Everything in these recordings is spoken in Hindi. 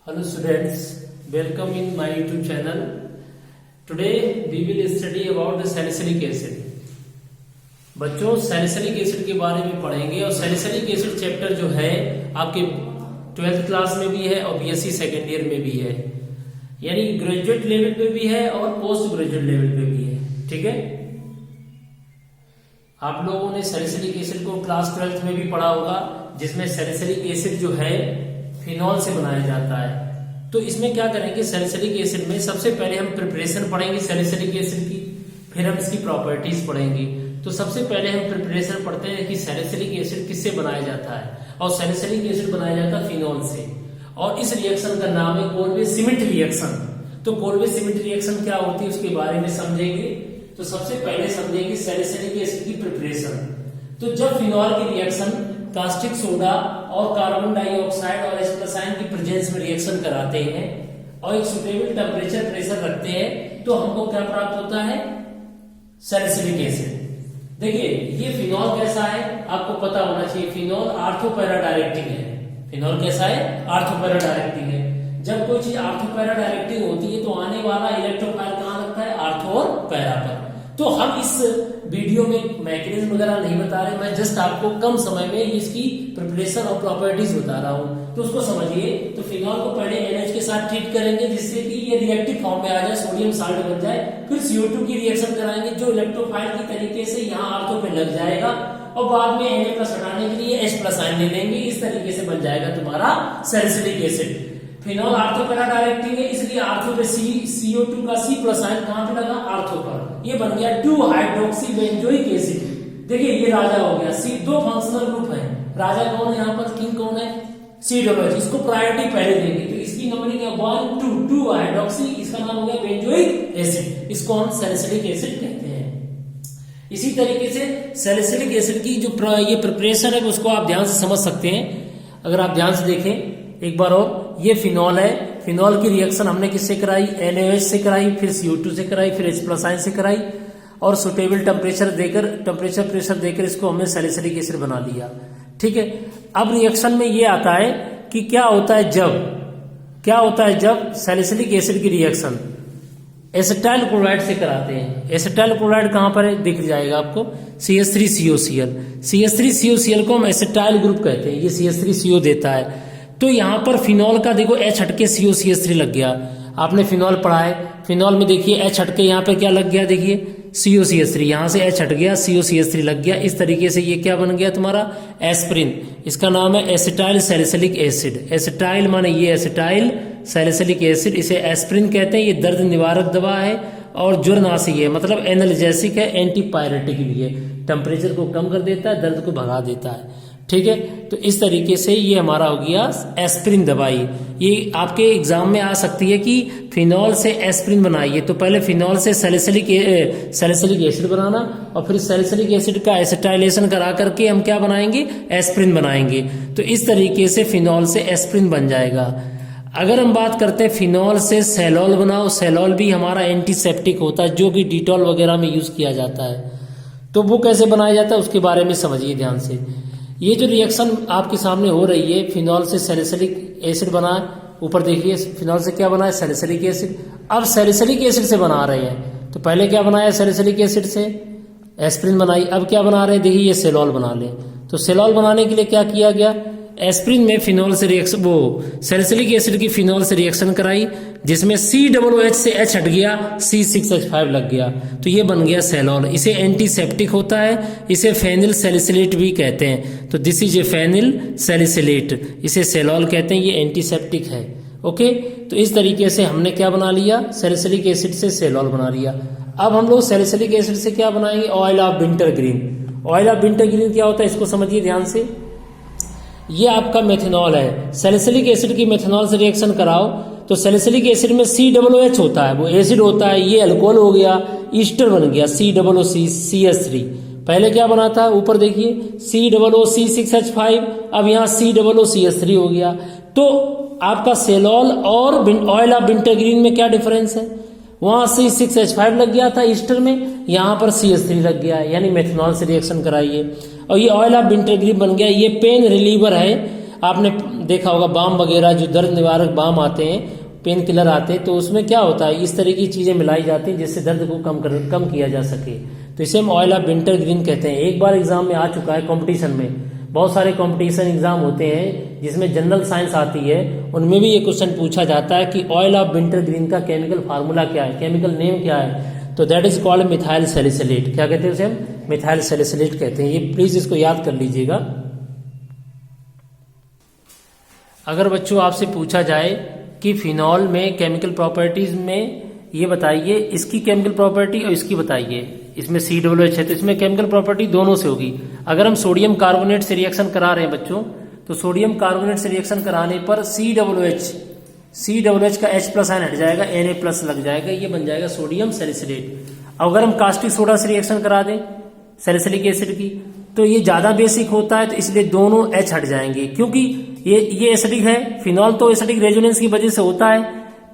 Hello students, welcome in my YouTube channel. Today we will study about the salicylic acid. बच्चों सैलिसिलिक एसिड के बारे में पढ़ेंगे और सैलिसिलिक एसिड चैप्टर जो है आपके 12th क्लास में भी है और बीएससी सेकेंड ईयर में भी है, यानी ग्रेजुएट लेवल पे भी है और पोस्ट ग्रेजुएट लेवल पे भी है। ठीक है, आप लोगों ने सैलिसिलिक एसिड को क्लास 12th में भी पढ़ा होगा, जिसमें सैलिसिलिक एसिड जो है फिनॉल से बनाया जाता है। तो इसमें क्या करेंगे, सैलिसिलिक एसिड में सबसे पहले हम प्रिपरेशन पढ़ेंगे सैलिसिलिक एसिड की, फिर हम इसकी प्रॉपर्टीज पढ़ेंगे। तो सबसे पहले हम प्रिपरेशन पढ़ते हैं कि सैलिसिलिक एसिड किससे बनाया जाता है, और सैलिसिलिक एसिड बनाया जाता है फिनॉल से, और इस रिएक्शन का नाम है कोल्बे सिमेंट रिएक्शन। तो कोल्बे सिमेंट रिएक्शन क्या होती है उसके बारे में समझेंगे। तो सबसे पहले समझेंगे सैलिसिलिक एसिड की प्रिपरेशन। तो जब फिनॉल की रिएक्शन कास्टिक सोडा और कार्बन डाइऑक्साइड और H+ आयन की प्रेजेंस में रिएक्शन कराते हैं और एक सुटेबल टेम्परेचर प्रेशर रखते हैं, तो हमको क्या प्राप्त होता है, सैलिसिलिक एसिड। देखिए ये फिनॉल कैसा है आपको पता होना चाहिए, फिनॉल आर्थोपैरा डायरेक्टिंग है। फिनॉल कैसा है, आर्थोपैरा डायरेक्टिंग है। जब कोई चीज आर्थोपैरा डायरेक्टिंग होती है तो आने वाला इलेक्ट्रोफाइल कहां लगता है, आर्थो और पैरा पर। तो हम इस वीडियो में मैकेनिज्म वगैरह नहीं बता रहे, मैं जस्ट आपको कम समय में इसकी प्रिपरेशन और प्रॉपर्टीज बता रहा हूं, तो उसको समझिए। तो फिनॉल को पहले NH के साथ ट्रीट करेंगे जिससे कि ये रिएक्टिव फॉर्म में आ जाए, सोडियम साल्ट बन जाए। फिर CO2 की रिएक्शन कराएंगे जो इलेक्ट्रोफाइल की तरीके से यहाँ आर्थो पे लग जाएगा, और बाद में Na+ हटाने के लिए H+ आयन ले लेंगे। इस तरीके से बन जाएगा तुम्हारा salicylic acid. Phenol ortho para directing है, इसलिए आर्थो पे CO2 का C+ आयन कहां पे लगा, आर्थो पर। ये बन गया 2 हाइड्रोक्सी बेंजोइक एसिड। देखिए ये राजा हो गया, C दो फंक्शनल ग्रुप है, राजा कौन है यहाँ पर, किंग कौन है, C+H। इसको प्रायोरिटी पहले देंगे, तो इसकी नंबरिंग है 1 2 हाइड्रोक्सी, इसका नाम हो गया बेंजोइक एसिड। इसको हम सैलिसिलिक एसिड कहते हैं। इसी तरीके से सैलिसिलिक एसिड की जो ये प्रिपरेशन है उसको आप ध्यान से समझ सकते हैं। अगर आप ध्यान से देखें एक बार और, ये फिनॉल है, फिनॉल की रिएक्शन हमने किससे कराई, NaOH से कराई, फिर CO2 से कराई, फिर H+ आयन से कराई, और सुटेबल टेम्परेचर प्रेशर देकर इसको हमने सैलिसिलिक एसिड बना लिया। ठीक है, अब रिएक्शन में ये आता है कि क्या होता है जब सैलिसिलिक एसिड की रिएक्शन एसिटाइल क्लोराइड से कराते हैं। एसिटाइल क्लोराइड कहां पर है, दिख जाएगा आपको, CH3COCl। CH3COCl को हम एसिटाइल ग्रुप कहते हैं, ये CH3CO देता है। तो यहां पर फिनॉल का देखो H हटके COCH3 लग गया। आपने फिनॉल पढ़ा है, फिनॉल में देखिए H हटके यहाँ पे क्या लग गया, देखिए COCH3, यहां से H हट गया, COCH3 लग गया। इस तरीके से ये क्या बन गया तुम्हारा, एस्प्रिन। इसका नाम है एसिटाइल सैलिसिलिक एसिड। एसिटाइल माने ये एसिटाइल सैलिसिलिक एसिड, इसे एस्प्रिन कहते हैं। ये दर्द निवारक दवा है और ज्वरनाशी है, मतलब एनाल्जेसिक है, एंटीपायरेटिक भी है, टेम्परेचर को कम कर देता है, दर्द को भगा देता है। ठीक है, तो इस तरीके से ये हमारा हो गया एस्प्रिन दवाई। ये आपके एग्जाम में आ सकती है कि फिनॉल से एस्प्रिन बनाइए, तो पहले फिनॉल से सैलिसिलिक एसिड बनाना, और फिर सैलिसिलिक एसिड का एसिटाइलेशन करा करके हम क्या बनाएंगे, एस्प्रिन बनाएंगे। तो इस तरीके से फिनॉल से एस्प्रिन बन जाएगा। अगर हम बात करते हैं फिनॉल से सेलॉल बनाओ, सेलॉल भी हमारा एंटीसेप्टिक होता है जो कि डिटॉल वगैरह में यूज किया जाता है। तो वो कैसे बनाया जाता है उसके बारे में समझिए ध्यान से। ये जो रिएक्शन आपके सामने हो रही है, फिनॉल से सैलिसिलिक एसिड बना, ऊपर देखिए फिनॉल से क्या बना है, सैलिसिलिक एसिड। अब सैलिसिलिक एसिड से बना रहे हैं, तो पहले क्या बनाया, सैलिसिलिक एसिड से एस्प्रिन बनाई। अब क्या बना रहे हैं, देखिए ये सेलॉल बना ले। तो सेलॉल बनाने के लिए क्या किया गया, एस्प्रिन में फिनॉल से रिएक्शन, वो सैलिसिलिक एसिड की फिनॉल से रिएक्शन कराई, जिसमें COOH से H हट गया, C6H5 लग गया, तो ये बन गया सेलॉल। इसे एंटीसेप्टिक होता है, इसे फेनिल सैलिसिलेट भी कहते हैं। तो this is a phenyl salicylate, इसे सेलॉल कहते हैं, ये एंटीसेप्टिक है। ओके, तो इस तरीके से हमने क्या बना लिया, सैलिसिलिक एसिड से सेलॉल बना लिया। अब हम लोग सैलिसिलिक एसिड से क्या बनाएंगे, oil of wintergreen. Oil of wintergreen क्या होता है, इसको समझिए ध्यान से। ये आपका मेथनॉल है, सैलिसिलिक एसिड की मेथनॉल से रिएक्शन कराओ तो सैलिसिलिक एसिड में COOH होता है, वो एसिड होता है, ये अल्कोहल हो गया, ईस्टर बन गया COOCH3। पहले क्या बना था, ऊपर देखिए COOC6H5, अब यहाँ COOCH3 हो गया। तो आपका सेलॉल और ऑयल ऑफ विंटरग्रीन में क्या डिफरेंस है, वहां C6H5 लग गया था ईस्टर में, यहाँ पर CH3 लग गया, यानी मेथनॉल से रिएक्शन कराइए। और ये ऑयल ऑफ विंटरग्रीन बन गया, ये पेन रिलीवर है। आपने देखा होगा बाम वगैरह जो दर्द निवारक बाम आते हैं, पेन किलर आते हैं, तो उसमें क्या होता है, इस तरह की चीजें मिलाई जाती हैं जिससे दर्द को कम किया जा सके। तो इसे हम ऑयल ऑफ विंटर ग्रीन कहते हैं। एक बार एग्जाम में आ चुका है, कंपटीशन में बहुत सारे कंपटीशन एग्जाम होते हैं जिसमें जनरल साइंस आती है, उनमें भी ये क्वेश्चन पूछा जाता है कि ऑयल ऑफ विंटर ग्रीन का केमिकल फार्मूला क्या है, केमिकल नेम क्या है। तो that is called methyl salicylate. क्या कहते हैं उसे हम? मिथाइल सैलिसिलेट कहते हैं। ये प्लीज इसको याद कर लीजिएगा। अगर बच्चों आपसे पूछा जाए कि फिनॉल में केमिकल प्रॉपर्टीज में ये बताइए, इसकी केमिकल प्रॉपर्टी और इसकी बताइए, इसमें COOH है तो इसमें केमिकल प्रॉपर्टी दोनों से होगी। अगर हम सोडियम कार्बोनेट से रिएक्शन करा रहे हैं बच्चों, तो सोडियम कार्बोनेट से रिएक्शन कराने पर COOH का H+ आयन हट जाएगा, Na+ लग जाएगा, ये बन जाएगा सोडियम सैलिसिलेट। अगर हम कास्टिक सोडा से रिएक्शन करा दें सैलिसिलिक एसिड की, तो ये ज्यादा बेसिक होता है, तो इसलिए दोनों H हट जाएंगे, क्योंकि ये एसिडिक है। फिनॉल तो एसिडिक रेजोनेंस की वजह से होता है,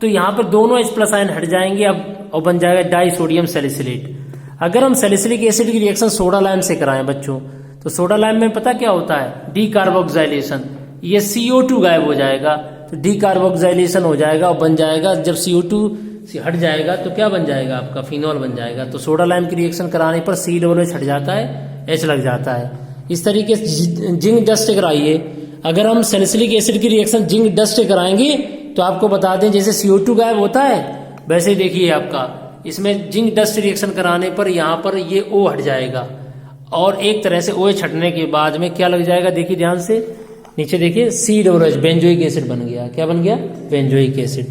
तो यहाँ पर दोनों H+ आयन हट जाएंगे अब, और बन जाएगा डाई सोडियम सैलिसिलेट। अगर हम सैलिसिलिक एसिड की रिएक्शन सोडा लाइम से कराएं बच्चों, तो सोडा लाइम में पता क्या होता है? डीकार्बोक्सिलेशन। ये CO2 गायब हो जाएगा, तो डीकार्बोक्सिलेशन हो जाएगा और बन जाएगा, जब CO2 हट जाएगा तो क्या बन जाएगा आपका? फिनॉल बन जाएगा। तो सोडा लाइम की रिएक्शन कराने पर COOH हट जाता है, H लग जाता है। इस तरीके से जिंक डस्ट से कराइए। अगर हम सैलिसिलिक एसिड की रिएक्शन जिंक डस्ट से कराएंगे तो आपको बता दें, जैसे CO2 गायब होता है वैसे ही देखिए आपका इसमें जिंक डस्ट रिएक्शन कराने पर यहाँ पर ये O हट जाएगा, और एक तरह से OH हटने के बाद में क्या लग जाएगा? देखिए ध्यान से नीचे देखिए, COOH बेंजोइक एसिड बन गया। क्या बन गया? Benzoic acid.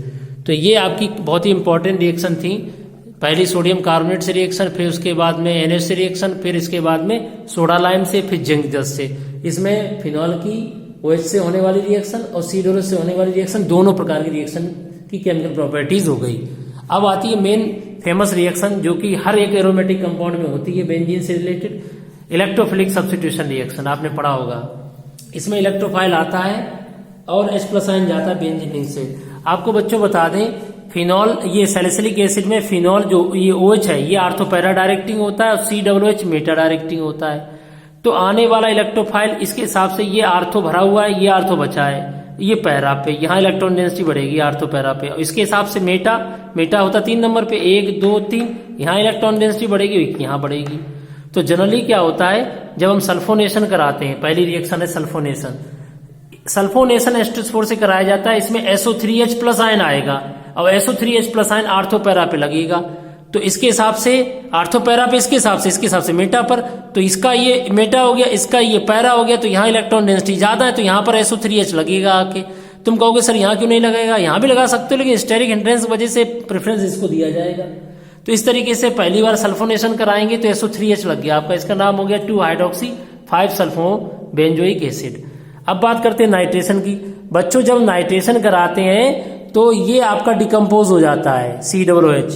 तो ये आपकी बहुत ही इंपॉर्टेंट रिएक्शन थी। पहली सोडियम कार्बोनेट से रिएक्शन, फिर उसके बाद में NH से रिएक्शन, फिर इसके बाद में सोडा लाइम से, फिर जिंक डस्ट से। इसमें फिनॉल की OH से होने वाली रिएक्शन और COOH से होने वाली रिएक्शन, दोनों प्रकार की रिएक्शन की केमिकल प्रॉपर्टीज हो गई। अब आती है मेन फेमस रिएक्शन जो कि हर एक एरोमेटिक कंपाउंड में होती है बेंजीन से रिलेटेड, इलेक्ट्रोफिलिक सब्स्टिट्यूशन रिएक्शन। आपने पढ़ा होगा, इसमें इलेक्ट्रोफाइल आता है और H+ आयन जाता है बेंजीन रिंग से। आपको बच्चों बता दें, फिनॉल ये सैलिसिलिक एसिड में फिनॉल जो ये OH है ये आर्थो पैरा डायरेक्टिंग होता है और COOH मेटा डायरेक्टिंग होता है। तो आने वाला इलेक्ट्रोफाइल इसके हिसाब से ये आर्थो भरा हुआ है, ये आर्थो बचा है, ये पैरा पे, यहाँ इलेक्ट्रॉन डेंसिटी बढ़ेगी आर्थो पैरा पे। और इसके हिसाब से मेटा होता 3 नंबर पे, 1 2 3, यहाँ इलेक्ट्रॉन डेंसिटी बढ़ेगी, यहाँ बढ़ेगी। तो जनरली क्या होता है, जब हम सल्फोनेशन कराते हैं, पहली रिएक्शन है सल्फोनेशन। सल्फोनेशन H2SO4 से कराया जाता है, इसमें SO3H+ आयन आएगा और SO3H+ आयन आर्थो पैरा पे लगेगा। तो इसके हिसाब से आर्थो पैरा पे, इसके हिसाब से मेटा पर। तो इसका ये मेटा हो गया, इसका ये पैरा हो गया, तो यहाँ इलेक्ट्रॉन डेंसिटी ज्यादा है, तो यहाँ पर SO3H लगेगा आके। तुम कहोगे सर यहाँ क्यों नहीं लगेगा? यहाँ भी लगा सकते हो, लेकिन स्टेरिक हिंड्रेंस की वजह से प्रेफरेंस इसको दिया जाएगा। तो इस तरीके से पहली बार सल्फोनेशन कराएंगे तो SO3H लग गया आपका, इसका नाम हो गया 2-हाइड्रोक्सी-5-सल्फो-बेंजोइक एसिड। अब बात करते हैं नाइट्रेशन की। बच्चों जब नाइट्रेशन कराते हैं तो ये आपका डिकम्पोज हो जाता है, COOH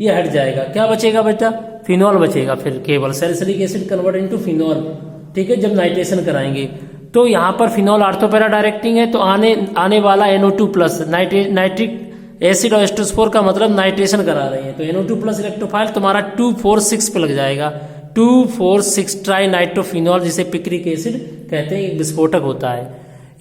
ये हट जाएगा, क्या बचेगा बेटा? फिनॉल बचेगा, फिर केवल salicylic acid convert into phenol. ठीक है, जब नाइट्रेशन कराएंगे तो यहाँ पर फिनॉल आर्थो पैरा डायरेक्टिंग है, तो आने वाला NO2+ नाइट्रिक एसिड और H2SO4 का मतलब नाइट्रेशन करा रहे हैं, तो NO2+ इलेक्ट्रोफाइल तुम्हारा 2,4,6 पे लग जाएगा, 2,4,6 ट्राई नाइट्रोफिनॉल, जिसे पिक्रिक एसिड कहते हैं, एक विस्फोटक होता है।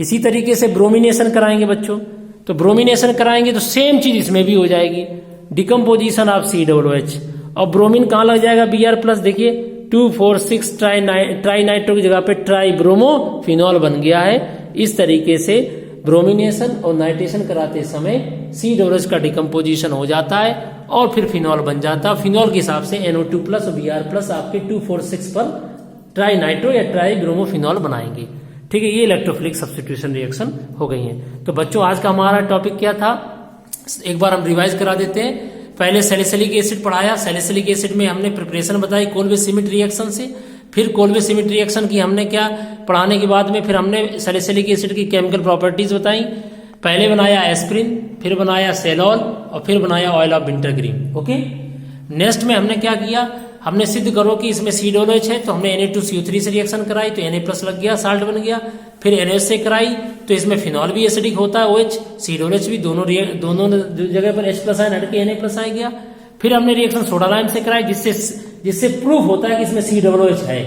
इसी तरीके से ब्रोमिनेशन कराएंगे बच्चों, तो ब्रोमिनेशन कराएंगे तो सेम चीज इसमें भी हो जाएगी, डिकम्पोजिशन ऑफ COOH, और ब्रोमीन कहाँ लग जाएगा? Br+। देखिए 2,4,6 ट्राई नाइट्रो की जगह पे ट्राई ब्रोमो फिनॉल बन गया है। इस तरीके से ब्रोमिनेशन और नाइट्रेशन कराते समय COOH का डिकम्पोजिशन हो जाता है और फिर फिनॉल बन जाता है। फिनॉल के हिसाब से NO2+ और Br+ आपके 2,4,6 पर ट्राई नाइट्रो या ट्राई ब्रोमोफिनॉल बनाएंगे। ठीक है, ये इलेक्ट्रोफिलिक सब्स्टिट्यूशन रिएक्शन हो गई है। तो बच्चों आज का हमारा टॉपिक क्या था, एक बार हम रिवाइज करा देते हैं। पहले सैलिसिलिक एसिड पढ़ाया, सैलिसिलिक एसिड में हमने प्रिपरेशन बताई कोल्वे-सिमिट रिएक्शन से, फिर कोल्वे-सिमिट रिएक्शन की हमने क्या पढ़ाने के बाद में फिर हमने सैलिसिलिक एसिड की केमिकल प्रॉपर्टीज बताई। पहले बनाया एस्प्रिन, फिर बनाया सेलॉल और फिर बनाया oil of winter green. Okay, next में हमने क्या किया, हमने सिद्ध करो कि इसमें COOH है, तो हमने Na2CO3 से रिएक्शन कराई तो Na+ लग गया, साल्ट बन गया। फिर NH से कराई तो इसमें फिनॉल भी एसिडिक होता है, OH COOH भी, दोनों जगह पर H+ आयन हट के Na+ आ गया। फिर हमने रिएक्शन सोडा लाइम से कराई जिससे प्रूफ होता है कि इसमें COOH है।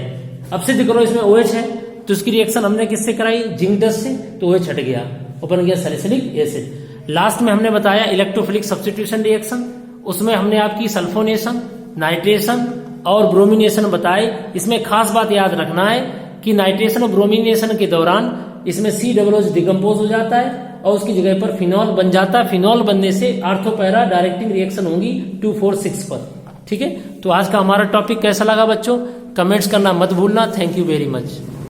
अब सिद्ध करो इसमें OH है, तो उसकी रिएक्शन हमने किससे कराई, जिंक डस्ट से, तो वह छट गया, बन गया सैलिसिलिक एसिड। लास्ट में हमने बताया इलेक्ट्रोफिलिक सब्स्टिट्यूशन रिएक्शन, उसमें हमने आपकी सल्फोनेशन, नाइट्रेशन और ब्रोमिनेशन बताए। इसमें खास बात याद रखना है कि नाइट्रेशन और ब्रोमिनेशन के दौरान इसमें COOH डिकम्पोज हो जाता है और उसकी जगह पर फिनॉल बन जाता है। फिनॉल बनने से आर्थो पैरा डायरेक्टिंग रिएक्शन होगी 2,4,6 पर। ठीक है, तो आज का हमारा टॉपिक कैसा लगा बच्चों, कमेंट्स करना मत भूलना। Thank you very much.